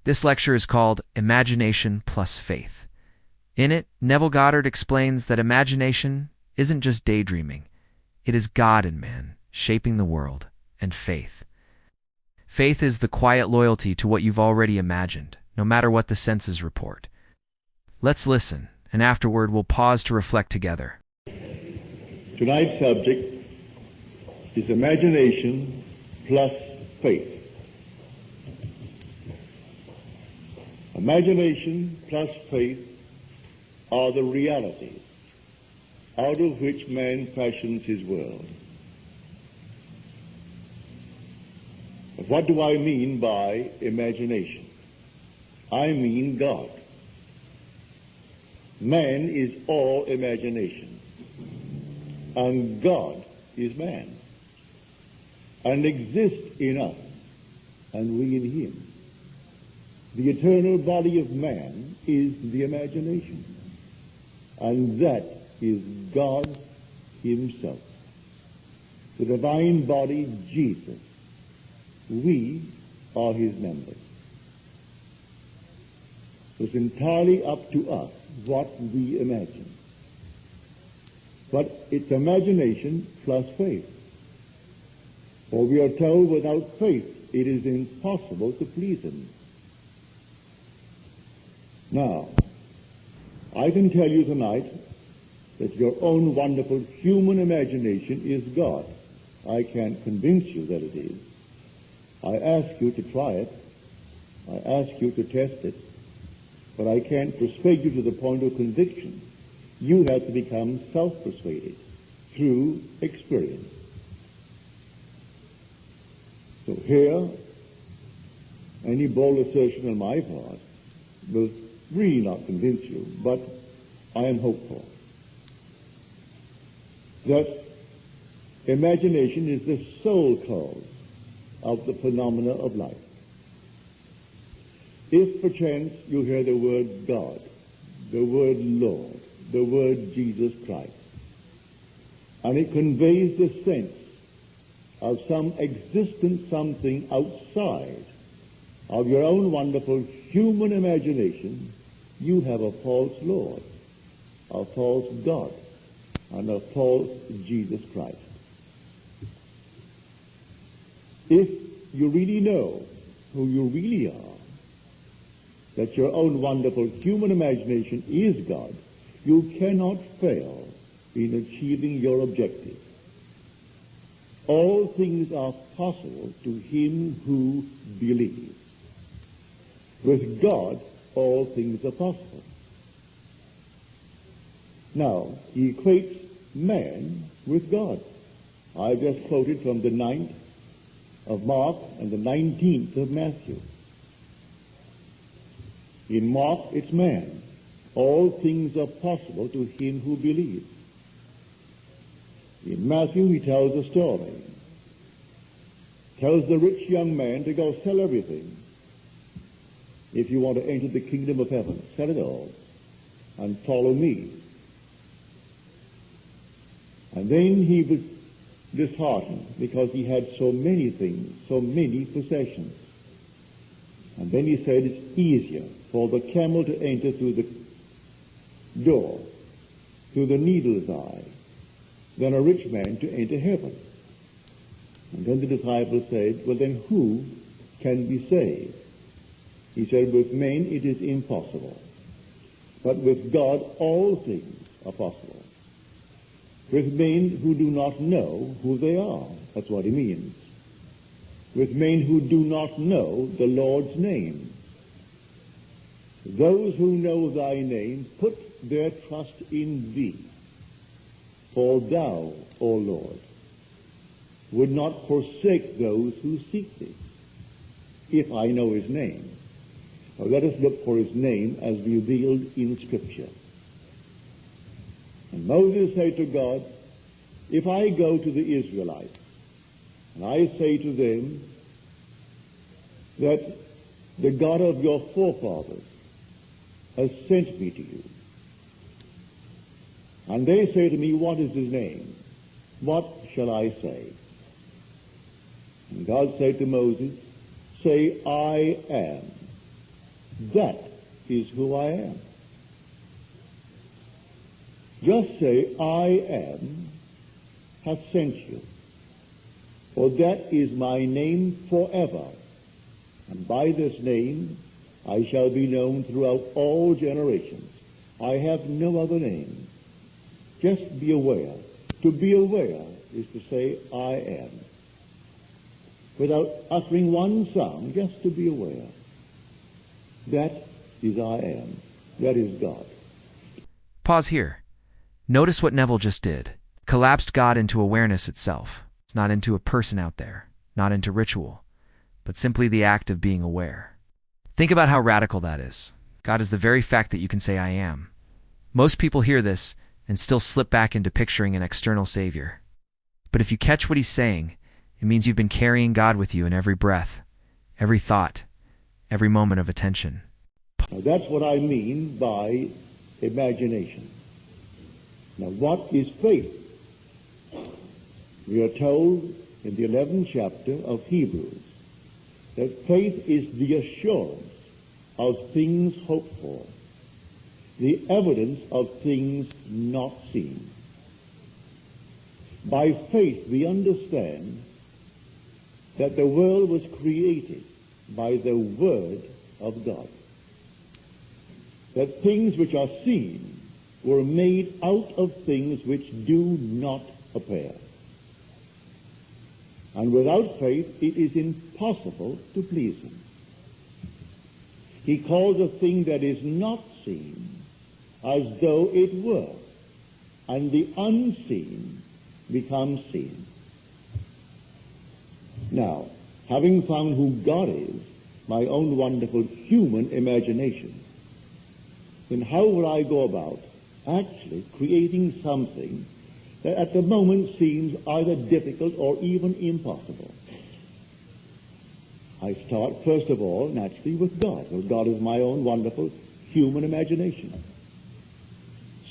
This lecture is called Imagination plus Faith. In it, Neville Goddard explains that imagination isn't just daydreaming. It is God in man, shaping the world, and faith. Faith is the quiet loyalty to what you've already imagined, no matter what the senses report. Let's listen, and afterward we'll pause to reflect together. Tonight's subject is imagination plus faith. Imagination plus faith are the realities out of which man fashions his world. But what do I mean by imagination? I mean God. Man is all imagination, and God is man, and exists in us, and we in him. The eternal body of man is the imagination, and that is God himself. The divine body, Jesus. We are his members. It's entirely up to us what we imagine. But it's imagination plus faith. For we are told without faith it is impossible to please him. Now, I can tell you tonight that your own wonderful human imagination is God. I can't convince you that it is. I ask you to try it. I ask you to test it. But I can't persuade you to the point of conviction. You have to become self-persuaded through experience. So here, any bold assertion on my part will really not convince you, but I am hopeful that imagination is the sole cause of the phenomena of life. If perchance you hear the word God, the word Lord, the word Jesus Christ, and it conveys the sense of some existent something outside of your own wonderful human imagination, you have a false Lord, a false God, and a false Jesus Christ. If you really know who you really are, that your own wonderful human imagination is God, you cannot fail in achieving your objective. All things are possible to him who believes. With God, all things are possible. Now, he equates man with God. I just quoted from the 9th of Mark and the 19th of Matthew. In Mark, it's man. All things are possible to him who believes. In Matthew, he tells a story. Tells the rich young man to go sell everything. If you want to enter the kingdom of heaven, sell it all and follow me. And then he was disheartened because he had so many things, so many possessions. And then he said it's easier for the camel to enter through the door, through the needle's eye, than a rich man to enter heaven. And then the disciples said, well then who can be saved? He said, with men it is impossible, but with God all things are possible. With men who do not know who they are. That's what he means. With men who do not know the Lord's name. Those who know thy name put their trust in thee. For thou, O Lord, would not forsake those who seek thee, if I know his name. Now let us look for his name as revealed in Scripture. And Moses said to God, if I go to the Israelites, and I say to them that the God of your forefathers has sent me to you, and they say to me, what is his name? What shall I say? And God said to Moses, say, I am That is who I am. Just say, I am, hath sent you. For that is my name forever. And by this name I shall be known throughout all generations. I have no other name. Just be aware. To be aware is to say, I am. Without uttering one sound, just to be aware. That is I am. That is God. Pause here. Notice what Neville just did. Collapsed God into awareness itself. It's not into a person out there, not into ritual, but simply the act of being aware. Think about how radical that is. God is the very fact that you can say I am. Most people hear this and still slip back into picturing an external savior. But if you catch what he's saying, it means you've been carrying God with you in every breath, every thought, every moment of attention. Now that's what I mean by imagination. Now what is faith? We are told in the 11th chapter of Hebrews that faith is the assurance of things hoped for, the evidence of things not seen. By faith we understand that the world was created by the Word of God. That things which are seen were made out of things which do not appear. And without faith it is impossible to please him. He calls a thing that is not seen as though it were, and the unseen becomes seen. Now, having found who God is, my own wonderful human imagination, then how will I go about actually creating something that at the moment seems either difficult or even impossible? I start, first of all, naturally with God. Well, God is my own wonderful human imagination.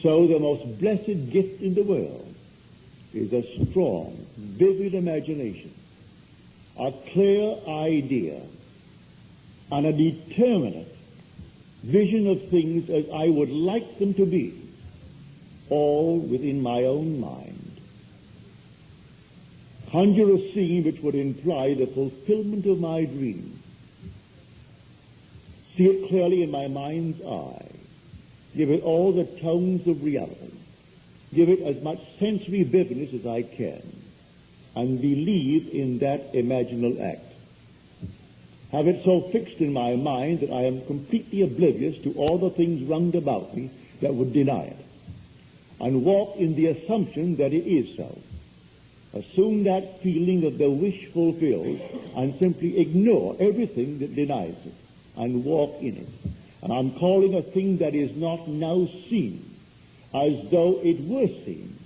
So the most blessed gift in the world is a strong, vivid imagination, a clear idea, and a determinate vision of things as I would like them to be, all within my own mind. Conjure a scene which would imply the fulfillment of my dream. See it clearly in my mind's eye. Give it all the tones of reality. Give it as much sensory vividness as I can. And believe in that imaginal act. Have it so fixed in my mind that I am completely oblivious to all the things round about me that would deny it. And walk in the assumption that it is so. Assume that feeling of the wish fulfilled and simply ignore everything that denies it and walk in it. And I'm calling a thing that is not now seen as though it were seen.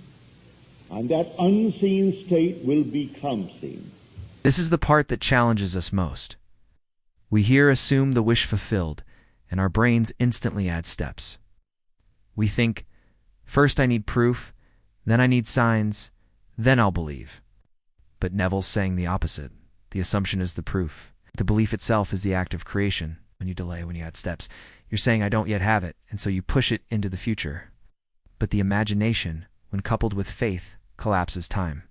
And that unseen state will become seen. This is the part that challenges us most. We here assume the wish fulfilled, and our brains instantly add steps. We think, first I need proof, then I need signs, then I'll believe. But Neville's saying the opposite. The assumption is the proof. The belief itself is the act of creation. When you delay, when you add steps, you're saying I don't yet have it, and so you push it into the future. But the imagination, when coupled with faith, collapses time.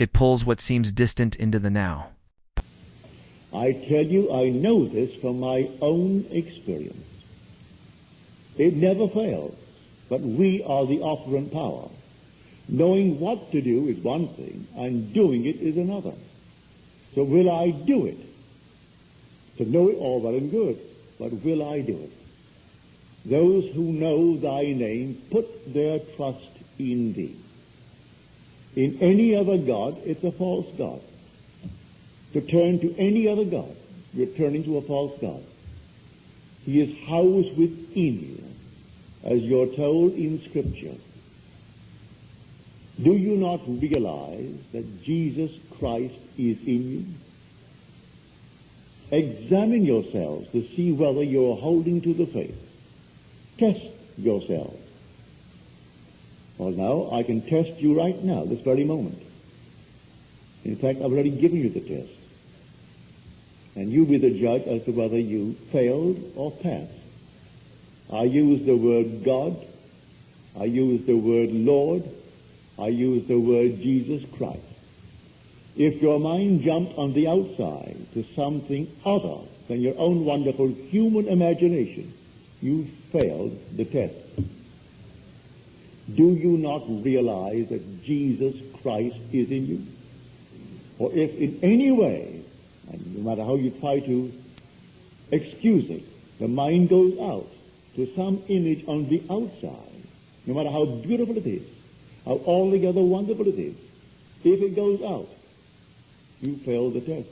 It pulls what seems distant into the now. I tell you, I know this from my own experience. It never fails, but we are the operant power. Knowing what to do is one thing, and doing it is another. So will I do it? To know it all well and good, but will I do it? Those who know thy name put their trust in thee. In any other God, it's a false God. To turn to any other God, you're turning to a false God. He is housed within you, as you're told in Scripture. Do you not realize that Jesus Christ is in you? Examine yourselves to see whether you're holding to the faith. Test yourselves. Well, now, I can test you right now, this very moment. In fact, I've already given you the test. and you be the judge as to whether you failed or passed. I use the word God. I use the word Lord. I use the word Jesus Christ. If your mind jumped on the outside to something other than your own wonderful human imagination, you failed the test. Do you not realize that Jesus Christ is in you? Or if in any way, and no matter how you try to excuse it, the mind goes out to some image on the outside, no matter how beautiful it is, how altogether wonderful it is, if it goes out, you fail the test.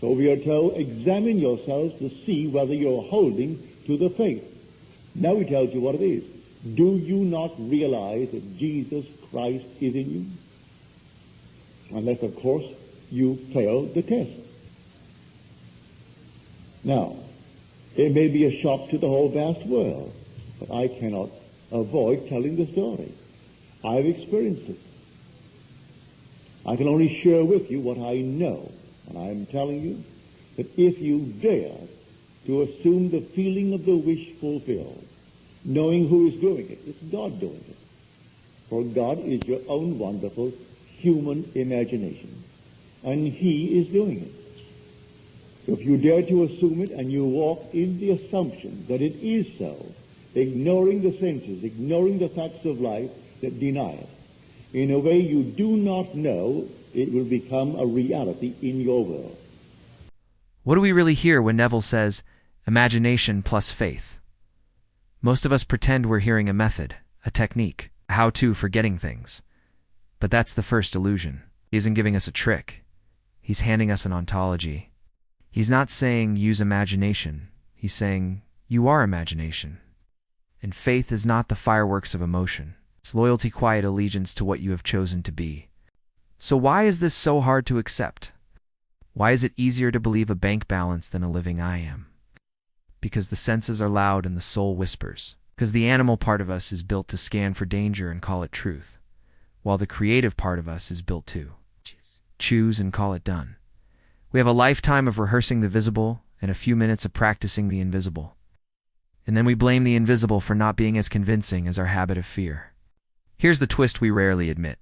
So we are told, examine yourselves to see whether you're holding to the faith. Now he tells you what it is. Do you not realize that Jesus Christ is in you? Unless, of course, you fail the test. Now, it may be a shock to the whole vast world, but I cannot avoid telling the story. I've experienced it. I can only share with you what I know, and I am telling you that if you dare to assume the feeling of the wish fulfilled, knowing who is doing it, it's God doing it. For God is your own wonderful human imagination, and He is doing it. So if you dare to assume it and you walk in the assumption that it is so, ignoring the senses, ignoring the facts of life that deny it, in a way you do not know, it will become a reality in your world. What do we really hear when Neville says, imagination plus faith? Most of us pretend we're hearing a method, a technique, a how-to for getting things. But that's the first illusion. He isn't giving us a trick. He's handing us an ontology. He's not saying use imagination. He's saying you are imagination. And faith is not the fireworks of emotion. It's loyalty, quiet allegiance to what you have chosen to be. So why is this so hard to accept? Why is it easier to believe a bank balance than a living I am? Because the senses are loud and the soul whispers. Because the animal part of us is built to scan for danger and call it truth, while the creative part of us is built to choose and call it done. We have a lifetime of rehearsing the visible and a few minutes of practicing the invisible. And then we blame the invisible for not being as convincing as our habit of fear. Here's the twist we rarely admit.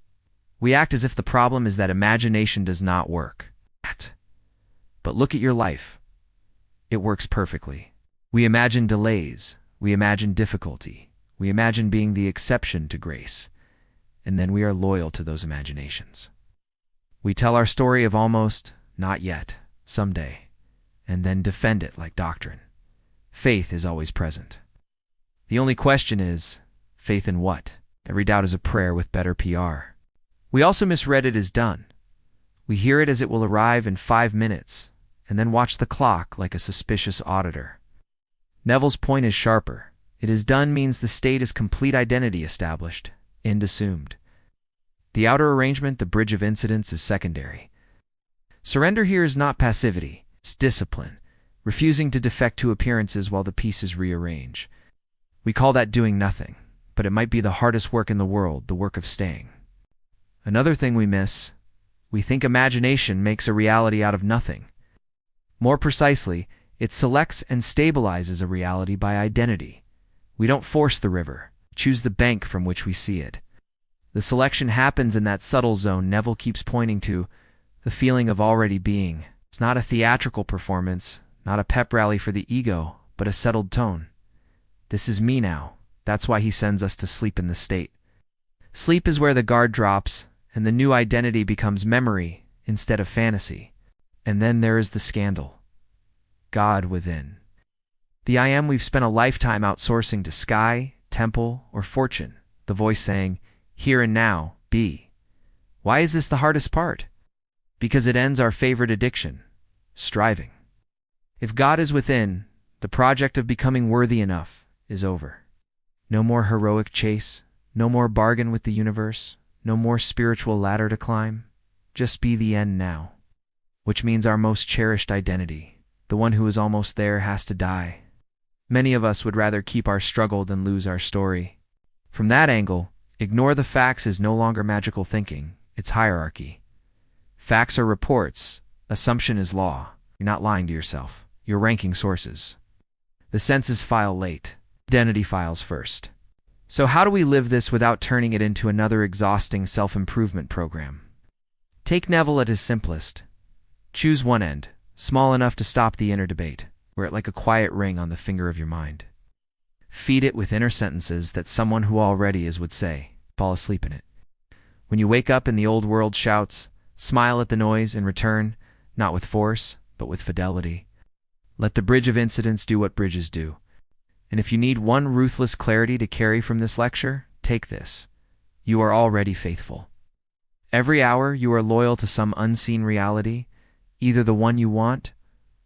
We act as if the problem is that imagination does not work. But look at your life. It works perfectly. We imagine delays. We imagine difficulty. We imagine being the exception to grace. And then we are loyal to those imaginations. We tell our story of almost, not yet, someday, and then defend it like doctrine. Faith is always present. The only question is, faith in what? Every doubt is a prayer with better PR. We also misread it as done. We hear it as it will arrive in 5 minutes, and then watch the clock like a suspicious auditor. Neville's point is sharper. It is done means the state is complete identity established, end assumed. The outer arrangement, the bridge of incidents, is secondary. Surrender here is not passivity, it's discipline, refusing to defect to appearances while the pieces rearrange. We call that doing nothing, but it might be the hardest work in the world, the work of staying. Another thing we miss, we think imagination makes a reality out of nothing. More precisely, it selects and stabilizes a reality by identity. We don't force the river, choose the bank from which we see it. The selection happens in that subtle zone Neville keeps pointing to, the feeling of already being. It's not a theatrical performance, not a pep rally for the ego, but a settled tone. This is me now. That's why he sends us to sleep in the state. Sleep is where the guard drops, and the new identity becomes memory instead of fantasy. And then there is the scandal. God within. The I am we've spent a lifetime outsourcing to sky, temple, or fortune. The voice saying, here and now, be. Why is this the hardest part? Because it ends our favorite addiction, striving. If God is within, the project of becoming worthy enough is over. No more heroic chase, no more bargain with the universe, no more spiritual ladder to climb. Just be the end now. Which means our most cherished identity, the one who is almost there, has to die. Many of us would rather keep our struggle than lose our story. From that angle, ignore the facts is no longer magical thinking, it's hierarchy. Facts are reports, Assumption is law. You're not lying to yourself. You're ranking sources. The senses file late. Identity files first. So how do we live this without turning it into another exhausting self-improvement program? Take Neville at his simplest. Choose one end, small enough to stop the inner debate. Wear it like a quiet ring on the finger of your mind. Feed it with inner sentences that someone who already is would say. Fall asleep in it. When you wake up and the old world shouts, smile at the noise in return, not with force, but with fidelity. Let the bridge of incidents do what bridges do. And if you need one ruthless clarity to carry from this lecture, take this. You are already faithful. Every hour you are loyal to some unseen reality, either the one you want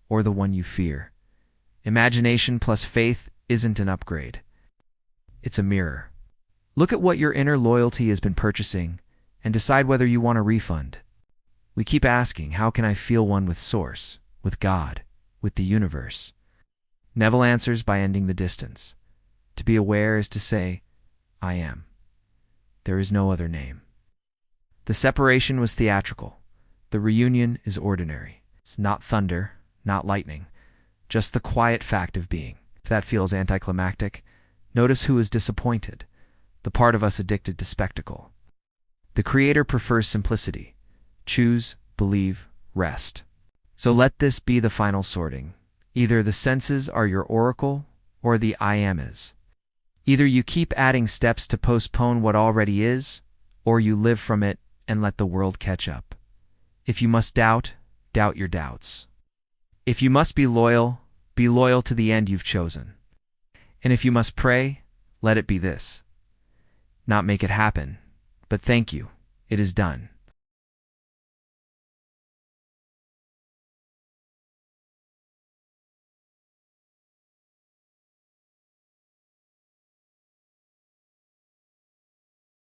or the one you fear. Imagination plus faith isn't an upgrade. It's a mirror. Look at what your inner loyalty has been purchasing and decide whether you want a refund. We keep asking, how can I feel one with Source, with God, with the universe? Neville answers by ending the distance. To be aware is to say, I am. There is no other name. The separation was theatrical. The reunion is ordinary. It's not thunder, not lightning, just the quiet fact of being. If that feels anticlimactic, notice who is disappointed, the part of us addicted to spectacle. The Creator prefers simplicity. Choose, believe, rest. So let this be the final sorting. Either the senses are your oracle, or the I am is. Either you keep adding steps to postpone what already is, or you live from it and let the world catch up. If you must doubt, doubt your doubts. If you must be loyal to the end you've chosen. And if you must pray, let it be this. Not make it happen, but thank you, it is done.